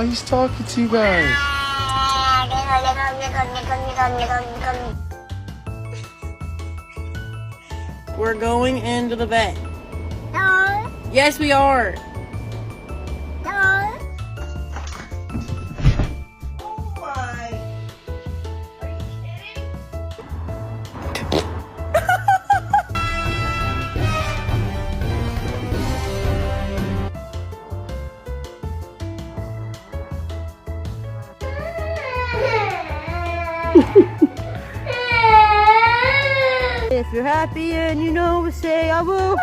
He's talking to you guys. We're going into the vet. No. Yes, we are. No. Oh my. Are you kidding? If you're happy and you know, say I will.